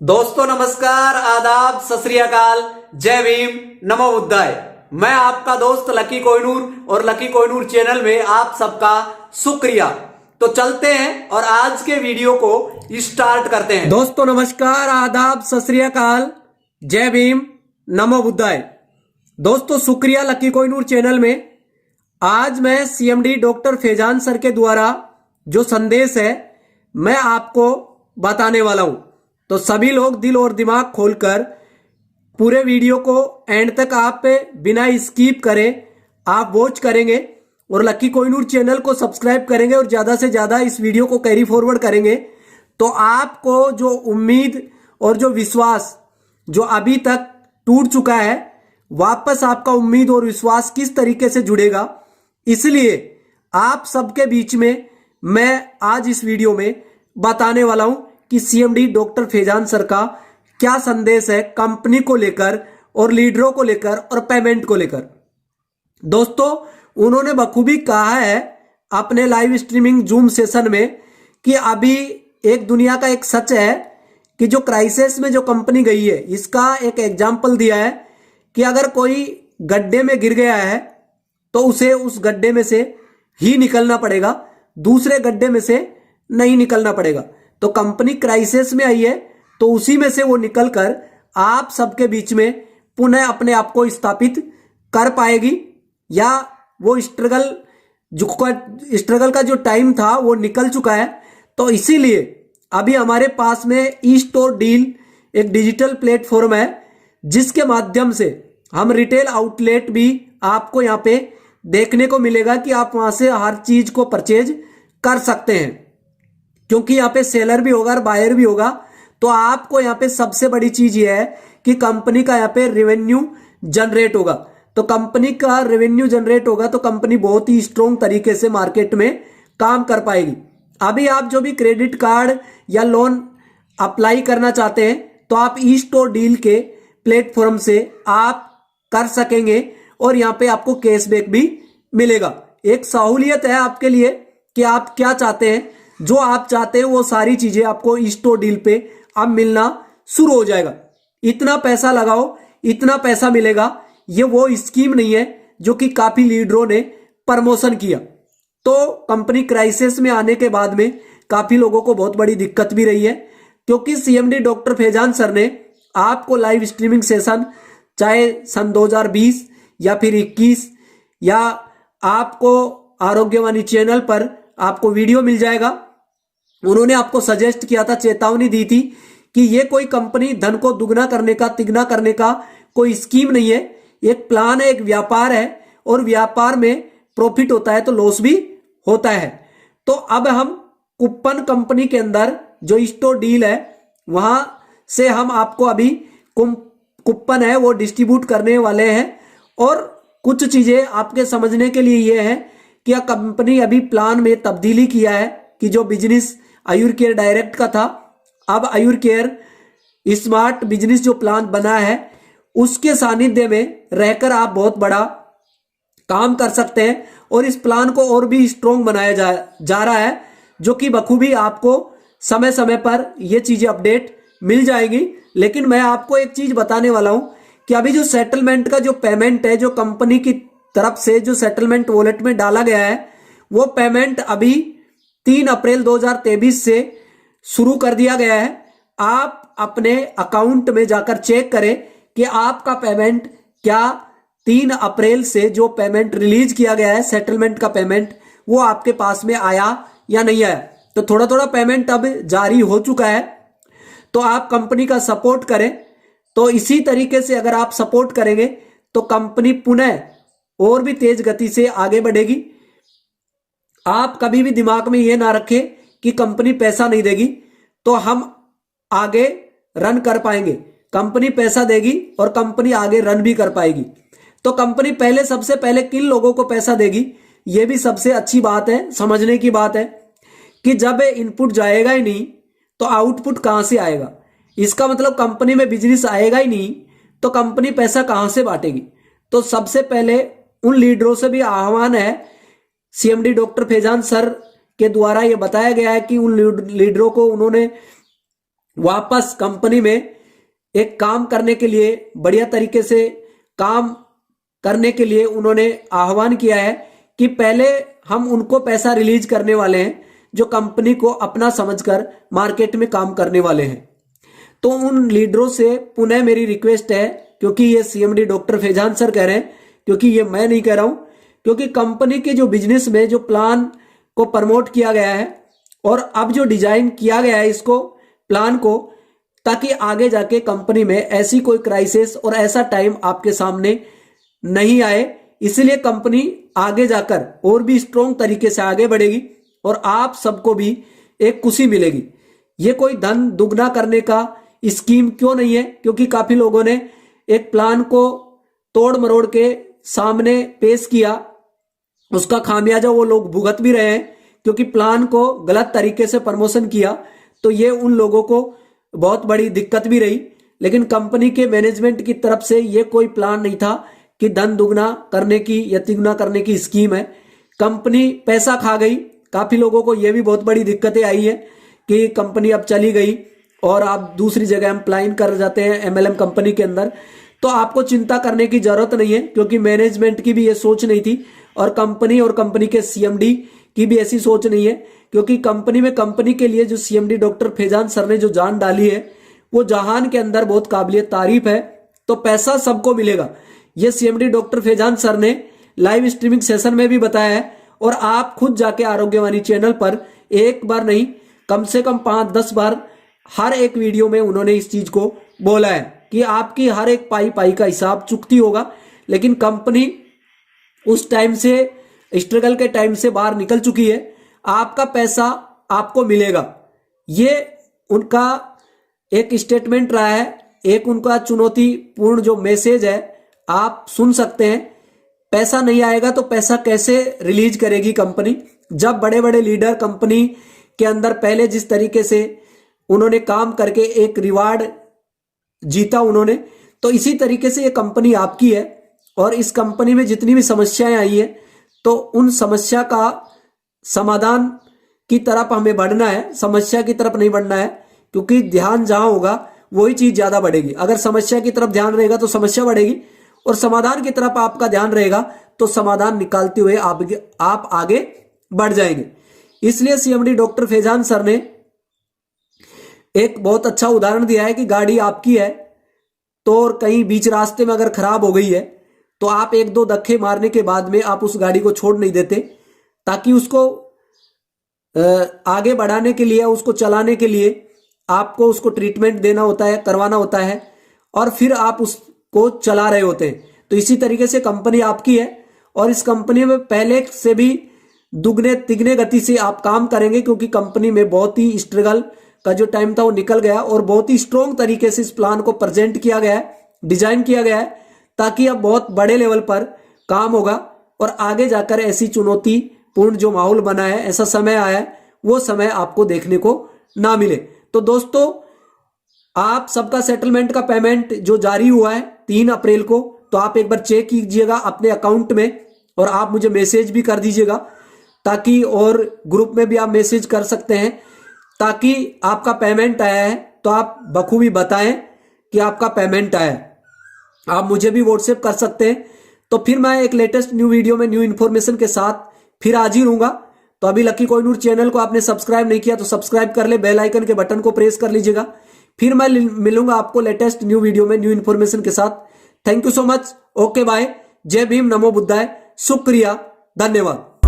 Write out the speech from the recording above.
दोस्तों नमस्कार, आदाब, सत श्री अकाल, जय भीम, नमो बुद्धाय। मैं आपका दोस्त लकी कोहिनूर और लकी कोहिनूर चैनल में आप सबका शुक्रिया। तो चलते हैं और आज के वीडियो को स्टार्ट करते हैं। दोस्तों नमस्कार, आदाब, सत श्री अकाल, जय भीम, नमो बुद्धाय। दोस्तों शुक्रिया लकी कोहिनूर चैनल में आज मैं सीएमडी डॉक्टर फैजान सर के द्वारा जो संदेश है मैं आपको बताने वाला हूं। तो सभी लोग दिल और दिमाग खोलकर पूरे वीडियो को एंड तक आप बिना स्किप करे आप वॉच करेंगे और लकी कोहिनूर चैनल को सब्सक्राइब करेंगे और ज्यादा से ज्यादा इस वीडियो को कैरी फॉरवर्ड करेंगे तो आपको जो उम्मीद और जो विश्वास जो अभी तक टूट चुका है वापस आपका उम्मीद और विश्वास किस तरीके से जुड़ेगा। इसलिए आप सबके बीच में मैं आज इस वीडियो में बताने वाला हूं कि सीएमडी डॉक्टर फैजान सर का क्या संदेश है कंपनी को लेकर और लीडरों को लेकर और पेमेंट को लेकर। दोस्तों उन्होंने बखूबी कहा है अपने लाइव स्ट्रीमिंग जूम सेशन में कि अभी एक दुनिया का एक सच है कि जो क्राइसिस में जो कंपनी गई है इसका एक एग्जाम्पल दिया है कि अगर कोई गड्ढे में गिर गया है तो उसे उस गड्ढे में से ही निकलना पड़ेगा, दूसरे गड्ढे में से नहीं निकलना पड़ेगा। तो कंपनी क्राइसिस में आई है तो उसी में से वो निकलकर आप सबके बीच में पुनः अपने आप को स्थापित कर पाएगी या वो स्ट्रगल का जो टाइम था वो निकल चुका है। तो इसीलिए अभी हमारे पास में ई स्टोर डील एक डिजिटल प्लेटफॉर्म है जिसके माध्यम से हम रिटेल आउटलेट भी आपको यहाँ पे देखने को मिलेगा कि आप वहां से हर चीज को परचेज कर सकते हैं, क्योंकि यहाँ पे सेलर भी होगा और बायर भी होगा। तो आपको यहाँ पे सबसे बड़ी चीज ये है कि कंपनी का यहाँ पे रेवेन्यू जनरेट होगा। तो कंपनी का रेवेन्यू जनरेट होगा तो कंपनी बहुत ही स्ट्रॉन्ग तरीके से मार्केट में काम कर पाएगी। अभी आप जो भी क्रेडिट कार्ड या लोन अप्लाई करना चाहते हैं तो आप ई स्टोर डील के प्लेटफॉर्म से आप कर सकेंगे और यहाँ पे आपको कैशबैक भी मिलेगा। एक सहूलियत है आपके लिए कि आप क्या चाहते हैं, जो आप चाहते हैं वो सारी चीजें आपको ई स्टोर डील पे अब मिलना शुरू हो जाएगा। इतना पैसा लगाओ इतना पैसा मिलेगा, ये वो स्कीम नहीं है जो कि काफी लीडरों ने प्रमोशन किया। तो कंपनी क्राइसिस में आने के बाद में काफी लोगों को बहुत बड़ी दिक्कत भी रही है, क्योंकि सीएमडी डॉक्टर फैजान सर ने आपको लाइव स्ट्रीमिंग सेशन चाहे सन 2020 या फिर 21 या आपको आरोग्यवाणी चैनल पर आपको वीडियो मिल जाएगा। उन्होंने आपको सजेस्ट किया था, चेतावनी दी थी कि ये कोई कंपनी धन को दुगना करने का तिगना करने का कोई स्कीम नहीं है, एक प्लान है, एक व्यापार है और व्यापार में प्रॉफिट होता है तो लॉस भी होता है। तो अब हम कूपन कंपनी के अंदर जो स्टोर डील है वहां से हम आपको अभी कूपन है वो डिस्ट्रीब्यूट करने वाले हैं। और कुछ चीजें आपके समझने के लिए ये है कि कंपनी अभी प्लान में तब्दीली किया है कि जो बिजनेस आयुर केयर डायरेक्ट का था अब आयुर केयर स्मार्ट बिजनेस जो प्लान बना है उसके सानिध्य में रहकर आप बहुत बड़ा काम कर सकते हैं और इस प्लान को और भी स्ट्रॉन्ग बनाया जा रहा है, जो कि बखूबी आपको समय समय पर ये चीजें अपडेट मिल जाएगी। लेकिन मैं आपको एक चीज बताने वाला हूं कि अभी जो सेटलमेंट का जो पेमेंट है जो कंपनी की तरफ से जो सेटलमेंट वॉलेट में डाला गया है वो पेमेंट अभी 3 अप्रैल 2023 से शुरू कर दिया गया है। आप अपने अकाउंट में जाकर चेक करें कि आपका पेमेंट क्या 3 अप्रैल से जो पेमेंट रिलीज किया गया है सेटलमेंट का पेमेंट वो आपके पास में आया या नहीं आया। तो थोड़ा थोड़ा पेमेंट अब जारी हो चुका है। तो आप कंपनी का सपोर्ट करें। तो इसी तरीके से अगर आप सपोर्ट करेंगे तो कंपनी पुनः और भी तेज गति से आगे बढ़ेगी। आप कभी भी दिमाग में यह ना रखें कि कंपनी पैसा नहीं देगी तो हम आगे रन कर पाएंगे। कंपनी पैसा देगी और कंपनी आगे रन भी कर पाएगी। तो कंपनी पहले सबसे पहले किन लोगों को पैसा देगी, यह भी सबसे अच्छी बात है, समझने की बात है कि जब इनपुट जाएगा ही नहीं तो आउटपुट कहां से आएगा। इसका मतलब कंपनी में बिजनेस आएगा ही नहीं तो कंपनी पैसा कहां से बांटेगी। तो सबसे पहले उन लीडरों से भी आह्वान है, सीएमडी डॉक्टर फैजान सर के द्वारा यह बताया गया है कि उन लीडरों को उन्होंने वापस कंपनी में एक काम करने के लिए, बढ़िया तरीके से काम करने के लिए उन्होंने आह्वान किया है कि पहले हम उनको पैसा रिलीज करने वाले हैं जो कंपनी को अपना समझकर मार्केट में काम करने वाले हैं। तो उन लीडरों से पुनः मेरी रिक्वेस्ट है, क्योंकि ये सीएमडी डॉक्टर फैजान सर कह रहे हैं, क्योंकि ये मैं नहीं कह रहा हूं, क्योंकि कंपनी के जो बिजनेस में जो प्लान को प्रमोट किया गया है और अब जो डिजाइन किया गया है इसको प्लान को, ताकि आगे जाके कंपनी में ऐसी कोई क्राइसिस और ऐसा टाइम आपके सामने नहीं आए, इसलिए कंपनी आगे जाकर और भी स्ट्रॉन्ग तरीके से आगे बढ़ेगी और आप सबको भी एक खुशी मिलेगी। ये कोई धन दुगना करने का स्कीम क्यों नहीं है, क्योंकि काफी लोगों ने एक प्लान को तोड़ मरोड़ के सामने पेश किया, उसका खामियाजा वो लोग भुगत भी रहे हैं, क्योंकि प्लान को गलत तरीके से प्रमोशन किया तो ये उन लोगों को बहुत बड़ी दिक्कत भी रही। लेकिन कंपनी के मैनेजमेंट की तरफ से ये कोई प्लान नहीं था कि धन दुगना करने की या तिगुना करने की स्कीम है। कंपनी पैसा खा गई, काफी लोगों को ये भी बहुत बड़ी दिक्कतें आई है कि कंपनी अब चली गई और आप दूसरी जगह एम्प्लाइन कर जाते हैं एमएलएम कंपनी के अंदर। तो आपको चिंता करने की जरूरत नहीं है, क्योंकि मैनेजमेंट की भी ये सोच नहीं थी और कंपनी के सीएमडी की भी ऐसी सोच नहीं है, क्योंकि कंपनी के लिए जो सीएमडी डॉक्टर फैजान सर ने जो जान डाली है वो जहान के अंदर बहुत काबिलियत तारीफ है। तो पैसा सबको मिलेगा, ये सीएमडी डॉक्टर फैजान सर ने लाइव स्ट्रीमिंग सेशन में भी बताया है और आप खुद जाके आरोग्यवाणी चैनल पर एक बार नहीं कम से कम 5-10 बार हर एक वीडियो में उन्होंने इस चीज को बोला है कि आपकी हर एक पाई पाई का हिसाब चुकती होगा। लेकिन कंपनी उस टाइम से, स्ट्रगल के टाइम से बाहर निकल चुकी है, आपका पैसा आपको मिलेगा। ये उनका एक स्टेटमेंट रहा है, एक उनका चुनौतीपूर्ण जो मैसेज है आप सुन सकते हैं। पैसा नहीं आएगा तो पैसा कैसे रिलीज करेगी कंपनी, जब बड़े बड़े लीडर कंपनी के अंदर पहले जिस तरीके से उन्होंने काम करके एक रिवार्ड जीता उन्होंने, तो इसी तरीके से ये कंपनी आपकी है और इस कंपनी में जितनी भी समस्याएं आई है तो उन समस्या का समाधान की तरफ हमें बढ़ना है, समस्या की तरफ नहीं बढ़ना है, क्योंकि ध्यान जहां होगा वही चीज ज्यादा बढ़ेगी। अगर समस्या की तरफ ध्यान रहेगा तो समस्या बढ़ेगी और समाधान की तरफ आपका ध्यान रहेगा तो समाधान निकालते हुए आप आगे बढ़ जाएंगे। इसलिए सीएमडी डॉक्टर फैजान सर ने एक बहुत अच्छा उदाहरण दिया है कि गाड़ी आपकी है तो और कहीं बीच रास्ते में अगर खराब हो गई है तो आप 1-2 धक्के मारने के बाद में आप उस गाड़ी को छोड़ नहीं देते, ताकि उसको आगे बढ़ाने के लिए, उसको चलाने के लिए आपको उसको ट्रीटमेंट देना होता है, करवाना होता है और फिर आप उसको चला रहे होते हैं। तो इसी तरीके से कंपनी आपकी है और इस कंपनी में पहले से भी दुगने तिगने गति से आप काम करेंगे, क्योंकि कंपनी में बहुत ही स्ट्रगल का जो टाइम था वो निकल गया और बहुत ही स्ट्रॉन्ग तरीके से इस प्लान को प्रेजेंट किया गया है, डिजाइन किया गया है, ताकि अब बहुत बड़े लेवल पर काम होगा और आगे जाकर ऐसी चुनौतीपूर्ण जो माहौल बना है, ऐसा समय आया है, वो समय आपको देखने को ना मिले। तो दोस्तों, आप सबका सेटलमेंट का पेमेंट जो जारी हुआ है 3 अप्रैल को, तो आप एक बार चेक कीजिएगा अपने अकाउंट में और आप मुझे मैसेज भी कर दीजिएगा, ताकि और ग्रुप में भी आप मैसेज कर सकते हैं, ताकि आपका पेमेंट आया है तो आप बखूबी बताएं कि आपका पेमेंट आया है। आप मुझे भी व्हाट्सएप कर सकते हैं। तो फिर मैं एक लेटेस्ट न्यू वीडियो में न्यू इन्फॉर्मेशन के साथ फिर हाजिर हूंगा। तो अभी लकी कोहिनूर चैनल को आपने सब्सक्राइब नहीं किया तो सब्सक्राइब कर ले, बेल आइकन के बटन को प्रेस कर लीजिएगा। फिर मैं मिलूंगा आपको लेटेस्ट न्यू वीडियो में न्यू इन्फॉर्मेशन के साथ। Thank you so much. Okay bye. जय भीम, नमो बुद्धाय, शुक्रिया, धन्यवाद।